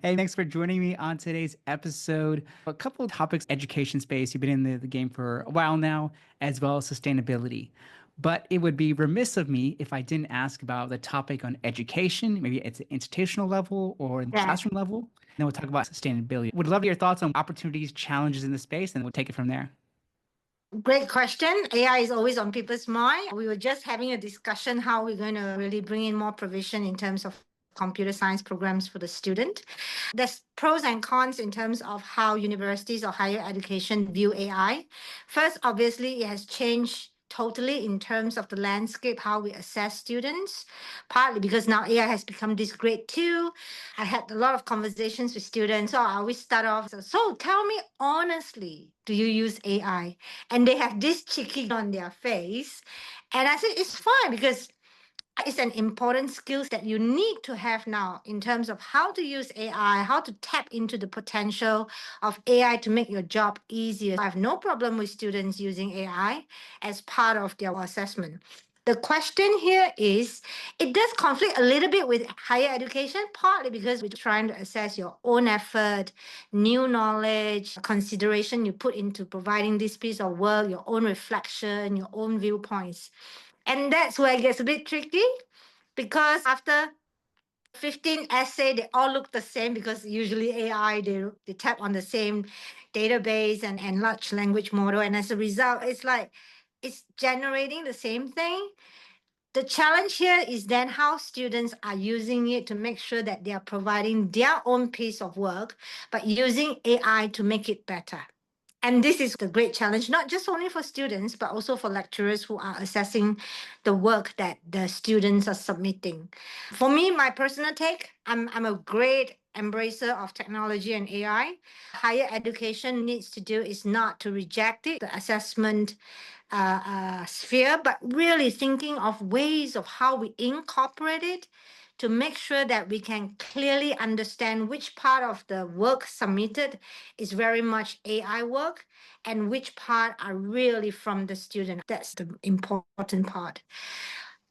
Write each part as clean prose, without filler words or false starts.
Hey, thanks for joining me on today's episode. A couple of topics, education space. You've been in the game for a while now, as well as sustainability. But it would be remiss of me if I didn't ask about the topic on education. Maybe it's an institutional level or Yeah, classroom level. Then we'll talk about sustainability. Would love your thoughts on opportunities, challenges in the space, and we'll take it from there. great question. AI is always on people's mind. We were just having a discussion how we're going to really bring in more provision in terms of computer science programs for the student. There's pros and cons in terms of how universities or higher education view AI. First, obviously, it has changed totally in terms of the landscape, how we assess students, partly because now AI has become this great tool. I had a lot of conversations with students. So I always start off, so tell me honestly, do you use AI? And they have this cheeky on their face. And I said, it's fine because it's an important skills that you need to have now in terms of how to use AI, how to tap into the potential of AI to make your job easier. I have no problem with students using AI as part of their assessment. The question here is, it does conflict a little bit with higher education, partly because we're trying to assess your own effort, new knowledge, consideration you put into providing this piece of work, your own reflection, your own viewpoints. And that's where it gets a bit tricky because after 15 essay, they all look the same because usually AI, they tap on the same database and large language model. And as a result, it's like it's generating the same thing. The challenge here is then how students are using it to make sure that they are providing their own piece of work, but using AI to make it better. And this is the great challenge, not just only for students, but also for lecturers who are assessing the work that the students are submitting. For me, my personal take, I'm a great embracer of technology and AI. Higher education needs to do is not to reject it, the assessment sphere, but really thinking of ways of how we incorporate it to make sure that we can clearly understand which part of the work submitted is very much AI work and which part are really from the student. That's the important part.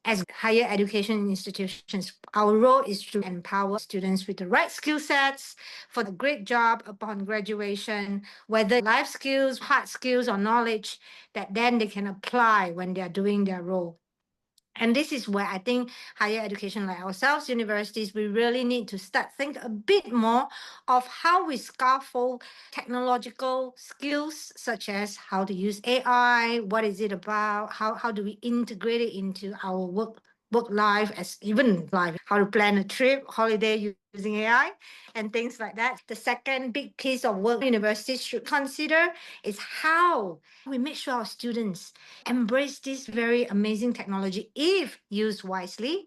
As higher education institutions, our role is to empower students with the right skill sets for the great job upon graduation, whether life skills, hard skills, or knowledge that then they can apply when they are doing their role. And this is where I think higher education like ourselves, universities, we really need to start think a bit more of how we scaffold technological skills such as how to use AI, what is it about, how do we integrate it into our work life as even life, how to plan a trip, holiday using AI and things like that. The second big piece of work universities should consider is how we make sure our students embrace this very amazing technology if used wisely,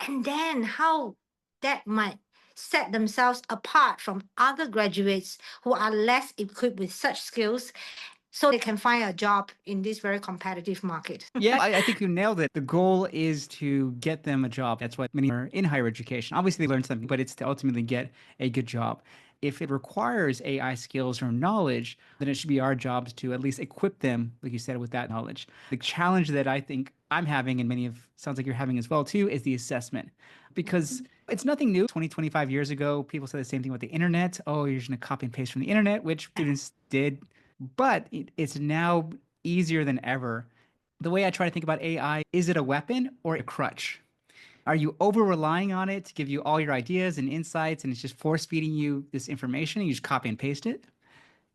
and then how that might set themselves apart from other graduates who are less equipped with such skills so they can find a job in this very competitive market. Yeah, I think you nailed it. The goal is to get them a job. That's what many are in higher education. Obviously, they learn something, but it's to ultimately get a good job. If it requires AI skills or knowledge, then it should be our jobs to at least equip them, like you said, with that knowledge. The challenge that I think I'm having, and many of sounds like you're having as well too, is the assessment. Because it's nothing new. 20, 25 years ago, people said the same thing about the internet. Oh, you're just going to copy and paste from the internet, which students did. But it's now easier than ever. The way I try to think about AI, is it a weapon or a crutch? Are you over relying on it to give you all your ideas and insights and it's just force feeding you this information and you just copy and paste it?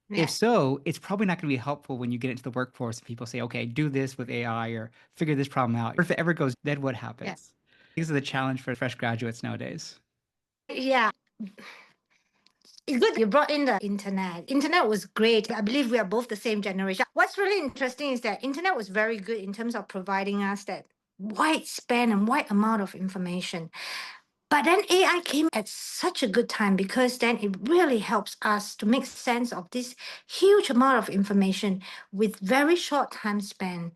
If Yeah. so, it's probably not going to be helpful when you get into the workforce and people say, okay, do this with AI or figure this problem out. Or if it ever goes dead, what Yeah. happens? These are the challenge for fresh graduates nowadays. Yeah. It's good you brought in the internet. Internet was great. I believe we are both the same generation. What's really interesting is that internet was very good in terms of providing us that wide span and wide amount of information. But then AI came at such a good time because then it really helps us to make sense of this huge amount of information with very short time span.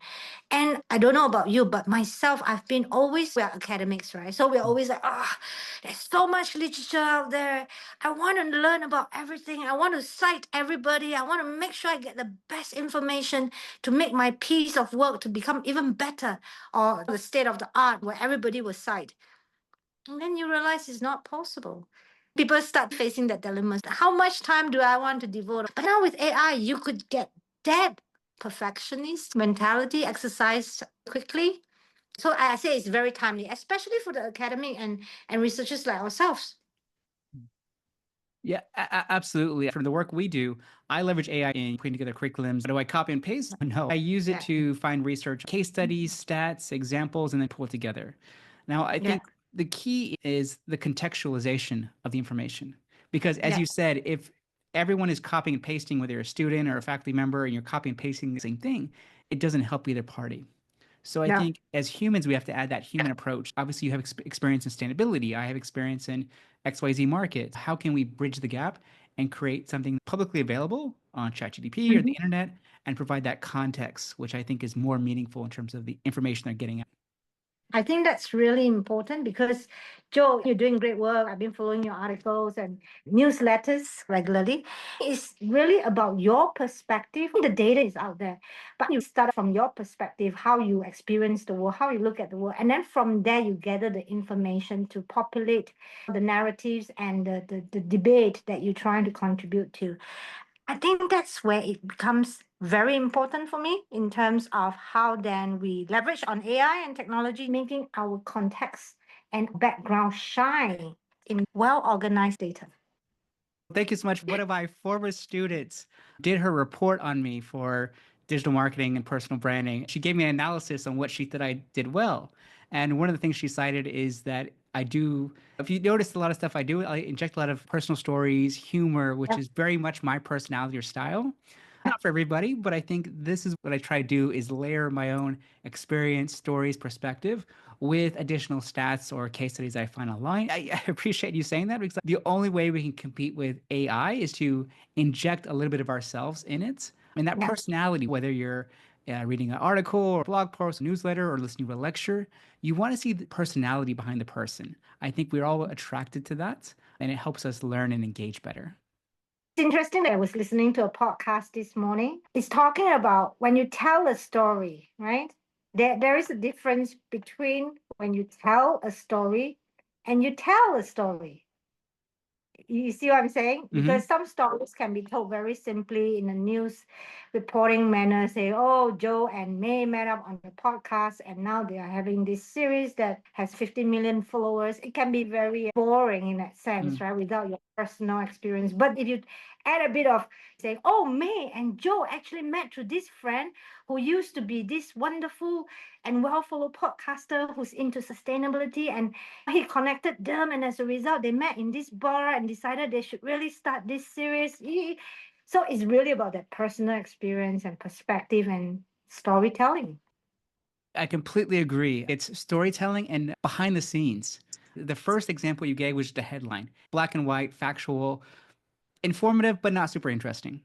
And I don't know about you, but myself, I've been always, we're academics, right? So we're always like, there's so much literature out there. I want to learn about everything. I want to cite everybody. I want to make sure I get the best information to make my piece of work to become even better or the state of the art where everybody will cite. And then you realize it's not possible. People start facing that dilemma. How much time do I want to devote? But now with AI, you could get that perfectionist mentality exercised quickly. So I say it's very timely, especially for the academic and researchers like ourselves. Yeah, absolutely. From the work we do, I leverage AI in putting together curriculums. Do I copy and paste? No. I use it Yeah. to find research, case studies, stats, examples, and then pull it together. Now, I Yeah. think the key is the contextualization of the information. Because as Yeah. you said, if everyone is copying and pasting, whether you're a student or a faculty member, and you're copying and pasting the same thing, it doesn't help either party. So I Yeah. think as humans, we have to add that human approach. Obviously, you have experience in sustainability. I have experience in XYZ markets. How can we bridge the gap and create something publicly available on ChatGPT or the Mhm. internet and provide that context, which I think is more meaningful in terms of the information they're getting. I think that's really important because, Joe, you're doing great work. I've been following your articles and newsletters regularly. It's really about your perspective. The data is out there, but you start from your perspective, how you experience the world, how you look at the world. And then from there, you gather the information to populate the narratives and the debate that you're trying to contribute to. I think that's where it becomes very important for me in terms of how then we leverage on AI and technology, making our context and background shine in well organized data. Thank you so much. One of my former students did her report on me for digital marketing and personal branding. She gave me an analysis on what she thought I did well. And one of the things she cited is that I do, if you notice a lot of stuff I do, I inject a lot of personal stories, humor, which Yeah, is very much my personality or style. Not for everybody, but I think this is what I try to do is layer my own experience, stories, perspective with additional stats or case studies I find online. I appreciate you saying that because the only way we can compete with AI is to inject a little bit of ourselves in it. And that yeah. personality, whether you're reading an article or blog post, newsletter, or listening to a lecture, you want to see the personality behind the person. I think we're all attracted to that, and it helps us learn and engage better. It's interesting that I was listening to a podcast this morning. It's talking about when you tell a story, right? There is a difference between when you tell a story and you tell a story. You see what I'm saying? Hmm. Because some stories can be told very simply in a news reporting manner, say, oh, Joe and May met up on the podcast and now they are having this series that has 50 million followers. It can be very boring in that sense, right? Without your personal experience. But if you add a bit of saying, oh, May and Joe actually met through this friend who used to be this wonderful and well-followed podcaster who's into sustainability, and he connected them, and as a result they met in this bar and decided they should really start this series. So it's really about that personal experience and perspective and storytelling. I completely agree. It's storytelling and behind the scenes. The first example you gave was the headline, black and white, factual, informative, but not super interesting.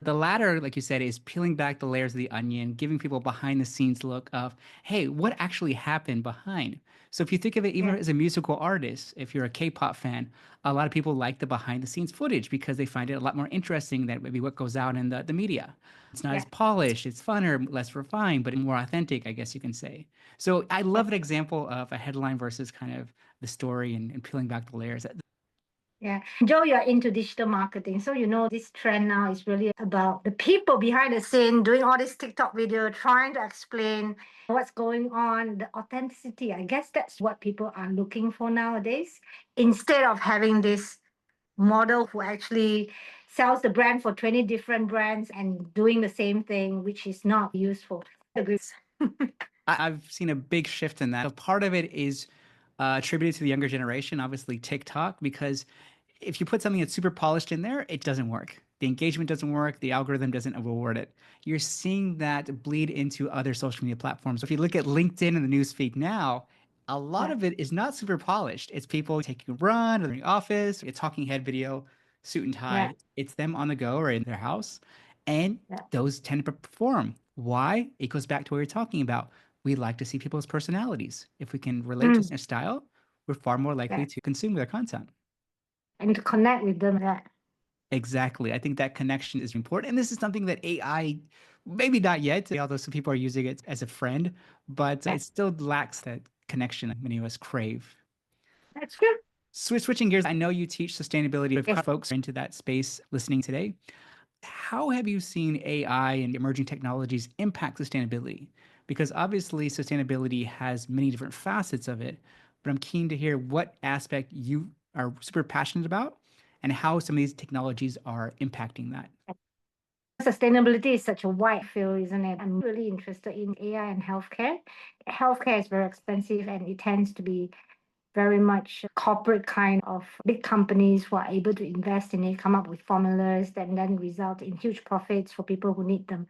The latter, like you said, is peeling back the layers of the onion, giving people behind the scenes look of, hey, what actually happened behind? So if you think of it even Yeah, as a musical artist, if you're a K-pop fan, a lot of people like the behind the scenes footage because they find it a lot more interesting than maybe what goes out in the media. It's not yeah, as polished, it's funner, less refined, but more authentic, I guess you can say. So I yeah. love an example of a headline versus kind of the story and peeling back the layers. Yeah. Joe, you're into digital marketing. So, this trend now is really about the people behind the scene doing all this TikTok video, trying to explain what's going on, the authenticity. I guess that's what people are looking for nowadays. Instead of having this model who actually sells the brand for 20 different brands and doing the same thing, which is not useful. I agree. I've seen a big shift in that. So part of it is attributed to the younger generation, obviously TikTok, because if you put something that's super polished in there, it doesn't work. The engagement doesn't work. The algorithm doesn't reward it. You're seeing that bleed into other social media platforms. If you look at LinkedIn and the newsfeed now, a lot Yeah, of it is not super polished. It's people taking a run or in the office, a talking head video, suit and yeah, tie. It's them on the go or in their house. And yeah. those tend to perform. Why? It goes back to what we are talking about. We like to see people's personalities. If we can relate to Mm, their style, we're far more likely yeah. to consume their content. And to connect with them. Yeah. Exactly. I think that connection is important. And this is something that AI, maybe not yet, although some people are using it as a friend, but Yeah. it still lacks that connection that many of us crave. That's true. Switching gears, I know you teach sustainability. We've Yes. got folks into that space listening today. How have you seen AI and emerging technologies impact sustainability? Because obviously, sustainability has many different facets of it, but I'm keen to hear what aspect you are super passionate about and how some of these technologies are impacting that. Sustainability is such a wide field, isn't it? I'm really interested in AI and healthcare. Healthcare is very expensive and it tends to be very much corporate kind of big companies who are able to invest in it, come up with formulas that then result in huge profits for people who need them.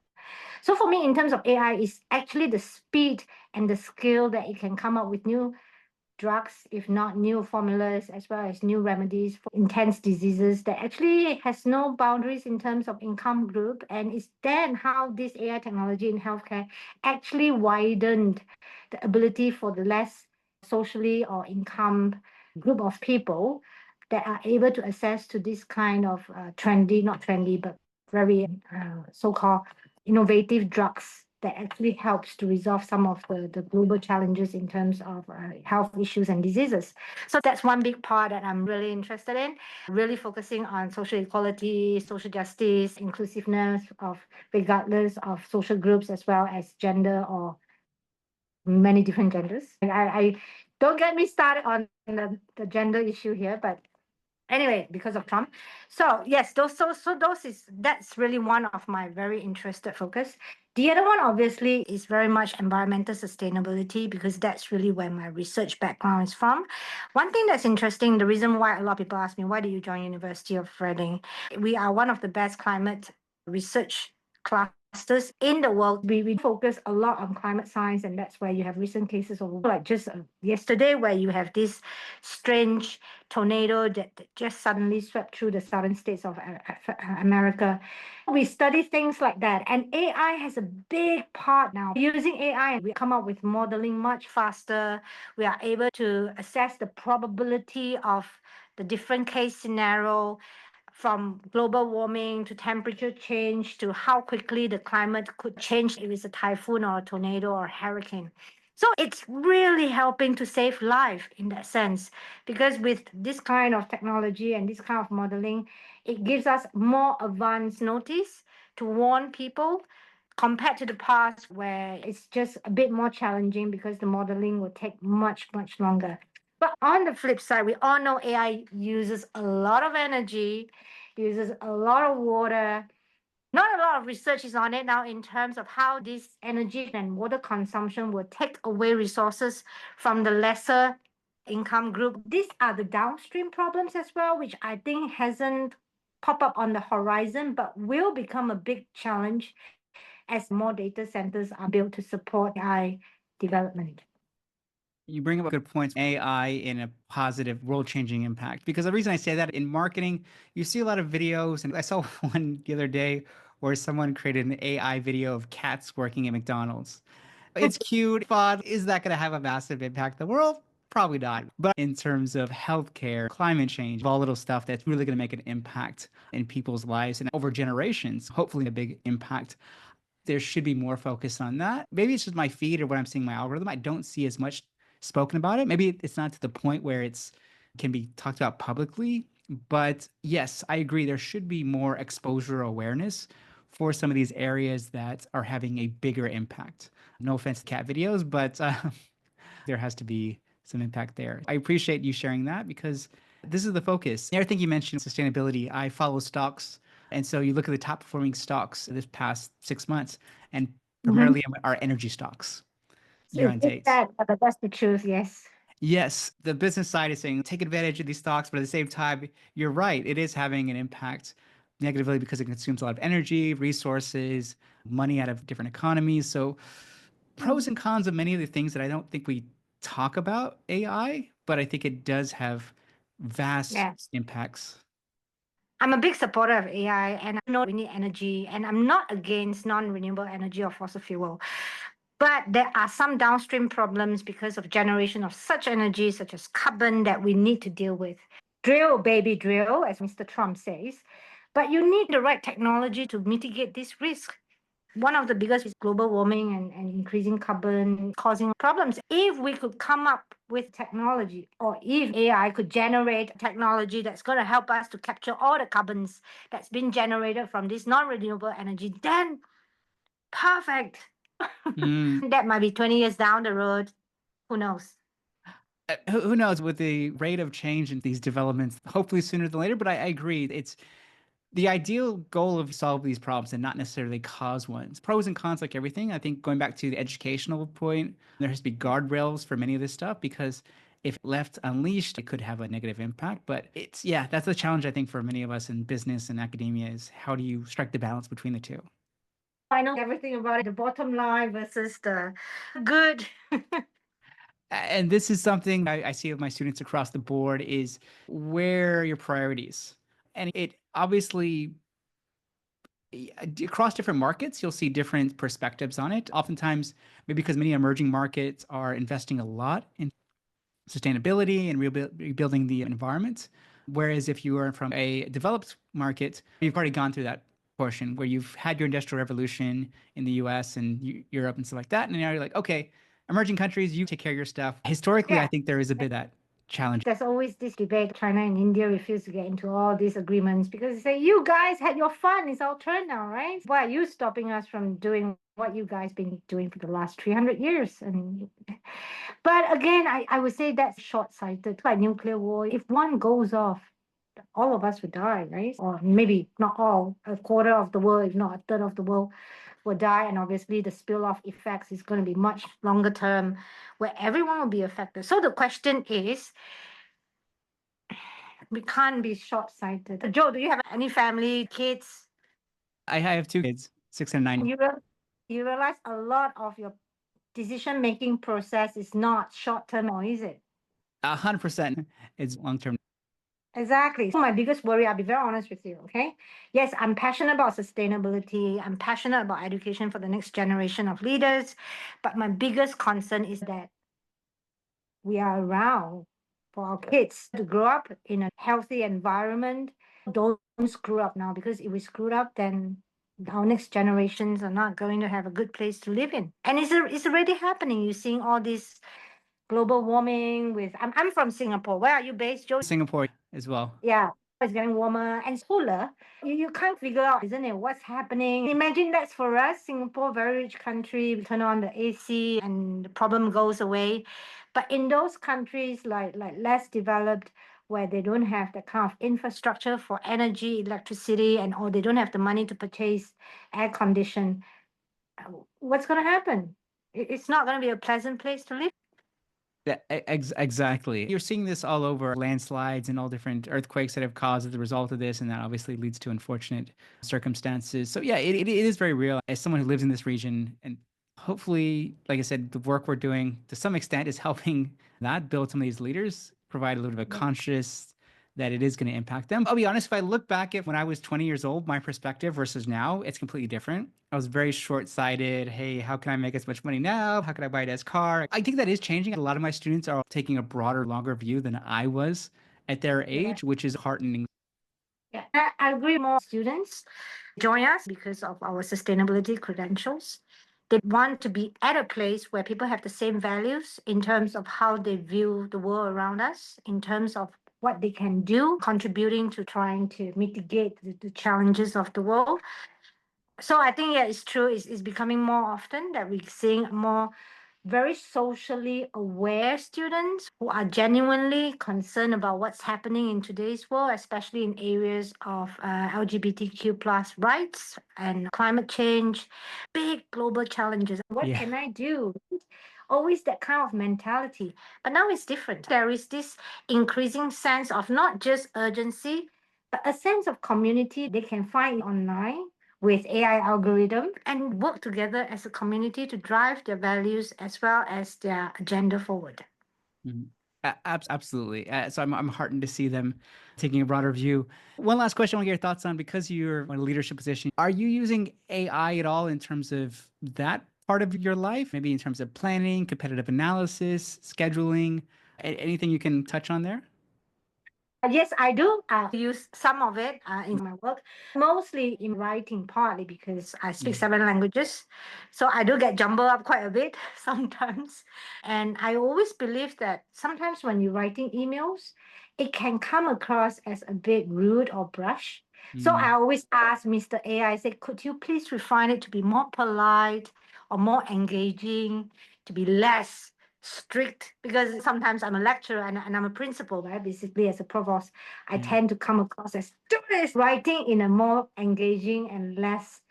So for me, in terms of AI, is actually the speed and the skill that it can come up with new drugs, if not new formulas, as well as new remedies for intense diseases that actually has no boundaries in terms of income group. And it's then how this AI technology in healthcare actually widened the ability for the less socially or income group of people that are able to access to this kind of trendy, not trendy, but very so-called innovative drugs that actually helps to resolve some of the global challenges in terms of health issues and diseases. So that's one big part that I'm really interested in, really focusing on social equality, social justice, inclusiveness of regardless of social groups as well as gender or many different genders. I don't get me started on the gender issue here, but anyway, because of Trump. So yes, that's really one of my very interested focus. The other one obviously is very much environmental sustainability because that's really where my research background is from. One thing that's interesting, the reason why a lot of people ask me, why did you join University of Reading? We are one of the best climate research clusters in the world. We focus a lot on climate science, and that's where you have recent cases of like just yesterday, where you have this strange tornado that just suddenly swept through the southern states of America. We study things like that, and AI has a big part now. Using AI, we come up with modeling much faster. We are able to assess the probability of the different case scenario, from global warming to temperature change to how quickly the climate could change if it's a typhoon or a tornado or a hurricane. So it's really helping to save life in that sense, because with this kind of technology and this kind of modeling, it gives us more advance notice to warn people compared to the past where it's just a bit more challenging because the modeling will take much, much longer. But on the flip side, we all know AI uses a lot of energy, uses a lot of water. Not a lot of research is on it now in terms of how this energy and water consumption will take away resources from the lesser income group. These are the downstream problems as well, which I think hasn't popped up on the horizon, but will become a big challenge as more data centers are built to support AI development. You bring up good points, AI in a positive, world changing impact. Because the reason I say that in marketing, you see a lot of videos, and I saw one the other day where someone created an AI video of cats working at McDonald's. It's cute, fun. Is that going to have a massive impact on the world? Probably not. But in terms of healthcare, climate change, all little stuff that's really going to make an impact in people's lives and over generations, hopefully a big impact. There should be more focus on that. Maybe it's just my feed or what I'm seeing in my algorithm. I don't see as much spoken about it. Maybe it's not to the point where it's can be talked about publicly. But yes, I agree. There should be more exposure awareness for some of these areas that are having a bigger impact. No offense to cat videos, but there has to be some impact there. I appreciate you sharing that because this is the focus. I think you mentioned sustainability. I follow stocks. And so you look at the top performing stocks this past 6 months, and Mhm. primarily are energy stocks So year it's on just date. that, but that's the truth, yes. Yes, the business side is saying take advantage of these stocks, but at the same time, you're right. It is having an impact negatively because it consumes a lot of energy, resources, money out of different economies. So pros and cons of many of the things that I don't think we talk about AI, but I think it does have vast Yes. impacts. I'm a big supporter of AI and I know we need energy, and I'm not against non-renewable energy or fossil fuel. But there are some downstream problems because of generation of such energy, such as carbon, that we need to deal with. Drill, baby, drill, as Mr. Trump says. But you need the right technology to mitigate this risk. One of the biggest is global warming and increasing carbon causing problems. If we could come up with technology, or if AI could generate technology that's going to help us to capture all the carbons that's been generated from this non-renewable energy, then perfect. Mm. That might be 20 years down the road. Who knows? Who knows with the rate of change in these developments, hopefully sooner than later. But I agree. It's the ideal goal of solve these problems and not necessarily cause ones. Pros and cons, like everything. I think going back to the educational point, there has to be guardrails for many of this stuff because if left unleashed, it could have a negative impact. But it's, yeah, that's the challenge I think for many of us in business and academia is how do you strike the balance between the two? I know everything about it, the bottom line versus the good. And this is something I see with my students across the board is where are your priorities? And it obviously across different markets, you'll see different perspectives on it. Oftentimes, maybe because many emerging markets are investing a lot in sustainability and rebuilding the environment. Whereas if you are from a developed market, you've already gone through that portion where you've had your industrial revolution in the US and Europe and stuff like that. And now you're like, okay, emerging countries, you take care of your stuff. Historically, I Yeah. think there is a bit of that challenge. There's always this debate. China and India refuse to get into all these agreements because they say, you guys had your fun. It's our turn now, right? Why are you stopping us from doing what you guys been doing for the last 300 years? And but again, I would say that's short-sighted. Like nuclear war, if one goes off, all of us would die, right? Or maybe not all, a quarter of the world, if not a third of the world will die. And obviously the spill-off effects is going to be much longer term where everyone will be affected. So the question is, we can't be short-sighted. Joe, do you have any family, kids? I have two kids, 6 and 9. You realize a lot of your decision-making process is not short-term, or is it? 100% it's long term. Exactly. So my biggest worry, I'll be very honest with you, okay? Yes, I'm passionate about sustainability. I'm passionate about education for the next generation of leaders. But my biggest concern is that we are around for our kids to grow up in a healthy environment. Don't screw up now, because if we screw up, then our next generations are not going to have a good place to live in. And it's already happening. You're seeing all this global warming with, I'm from Singapore. Where are you based, Joe? Singapore as well. Yeah, it's getting warmer and cooler. You can't figure out, isn't it, what's happening? Imagine that's for us, Singapore, very rich country. We turn on the AC and the problem goes away. But in those countries like less developed, where they don't have that kind of infrastructure for energy, electricity, and or they don't have the money to purchase air condition, what's going to happen? It's not going to be a pleasant place to live. Yeah, exactly. You're seeing this all over landslides and all different earthquakes that have caused as a result of this, and that obviously leads to unfortunate circumstances. So yeah, it is very real. As someone who lives in this region, and hopefully, like I said, the work we're doing to some extent is helping that build some of these leaders, provide a little bit of conscious that it is going to impact them. I'll be honest, if I look back at when I was 20 years old, my perspective versus now, it's completely different. I was very short-sighted. Hey, how can I make as much money now? How can I buy a nice car? I think that is changing. A lot of my students are taking a broader, longer view than I was at their Yeah. age, which is heartening. Yeah, I agree. More students join us because of our sustainability credentials. They want to be at a place where people have the same values in terms of how they view the world around us, in terms of what they can do, contributing to trying to mitigate the challenges of the world. So I think, yeah, it's true. It's becoming more often that we're seeing more very socially aware students who are genuinely concerned about what's happening in today's world, especially in areas of LGBTQ plus rights and climate change, big global challenges. What Yeah. can I do? Always that kind of mentality. But now it's different. There is this increasing sense of not just urgency, but a sense of community they can find online with AI algorithm and work together as a community to drive their values as well as their agenda forward. Mhm. Absolutely. So I'm heartened to see them taking a broader view. One last question I want to get your thoughts on because you're in a leadership position. Are you using AI at all in terms of that part of your life? Maybe in terms of planning, competitive analysis, scheduling, anything you can touch on there? Yes, I do. I use some of it in my work, mostly in writing, partly because I speak Mm, 7 languages. So I do get jumbled up quite a bit sometimes. And I always believe that sometimes when you're writing emails, it can come across as a bit rude or brush. So I mm, always ask Mr. AI, I say, could you please refine it to be more polite or more engaging, to be less strict, because sometimes I'm a lecturer and I'm a principal, right? Basically, as a provost, I mm, tend to come across as do this. Writing in a more engaging and less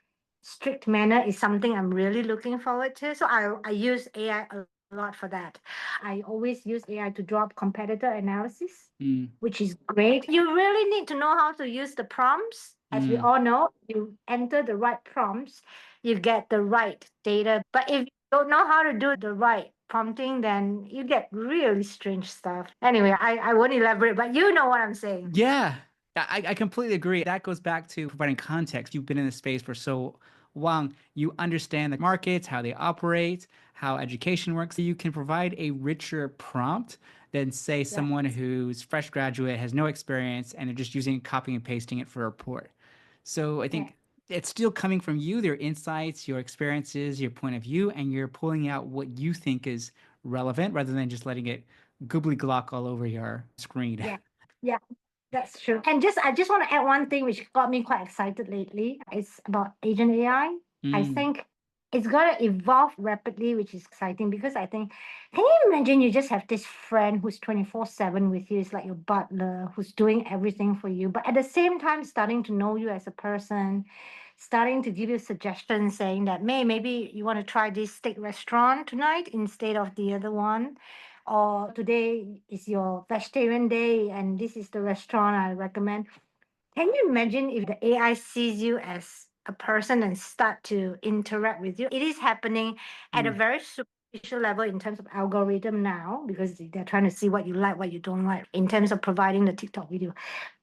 strict manner is something I'm really looking forward to. So I use AI a lot for that. I always use AI to draw up competitor analysis, mm, which is great. You really need to know how to use the prompts. As we mm. all know, you enter the right prompts, you get the right data. But if you don't know how to do the right prompting, then you get really strange stuff. Anyway, I won't elaborate, but you know what I'm saying. Yeah, I completely agree. That goes back to providing context. You've been in this space for so long. You understand the markets, how they operate, how education works. So you can provide a richer prompt than, say, Yeah, someone who's fresh graduate, has no experience, and they're just using copying and pasting it for a report. So I yeah. think it's still coming from you, their insights, your experiences, your point of view, and you're pulling out what you think is relevant rather than just letting it goobly glock all over your screen. Yeah, yeah, that's true. And I just want to add one thing which got me quite excited lately. It's about agent AI. I Mm, think it's gonna evolve rapidly, which is exciting because I think, can you imagine you just have this friend who's 24/7 with you? It's like your butler who's doing everything for you, but at the same time starting to know you as a person, starting to give you suggestions saying that, maybe you want to try this steak restaurant tonight instead of the other one, or today is your vegetarian day and this is the restaurant I recommend. Can you imagine if the AI sees you as a person and start to interact with you? It is happening at a mm. very superficial level in terms of algorithm now because they're trying to see what you like, what you don't like in terms of providing the TikTok video.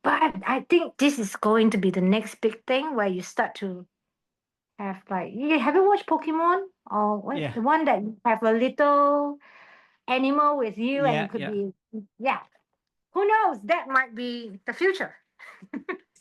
But I think this is going to be the next big thing where you start to have like, have you watched Pokemon or what? Yeah. The one that you have a little animal with you and you Yeah, could yeah. be, yeah, who knows? That might be the future.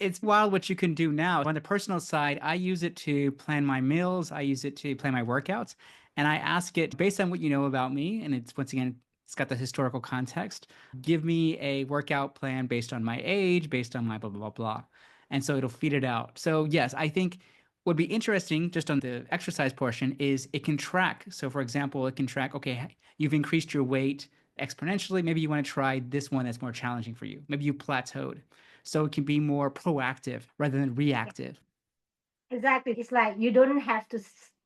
It's wild what you can do now. On the personal side, I use it to plan my meals, I use it to plan my workouts, and I ask it based on what you know about me, and it's once again, it's got the historical context. Give me a workout plan based on my age, based on my blah blah blah blah. And so it'll feed it out. So yes, I think what would be interesting just on the exercise portion is it can track. So for example, it can track, okay, you've increased your weight exponentially. Maybe you want to try this one that's more challenging for you. Maybe you plateaued. So it can be more proactive rather than Yeah, reactive. exactly. It's like you don't have to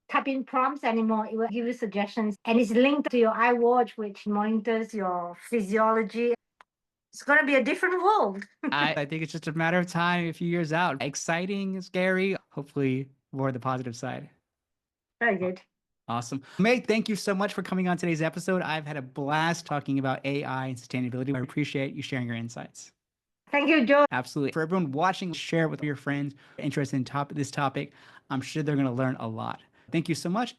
type in prompts anymore. It will give you suggestions and it's linked to your iWatch, which monitors your physiology. It's going to be a different world. I think it's just a matter of time, a few years out. Exciting, scary, hopefully more the positive side. Very good. Awesome. May, thank you so much for coming on today's episode. I've had a blast talking about AI and sustainability. I appreciate you sharing your insights. Thank you, Joe. Absolutely. For everyone watching, share it with your friends interested in this topic. I'm sure they're going to learn a lot. Thank you so much.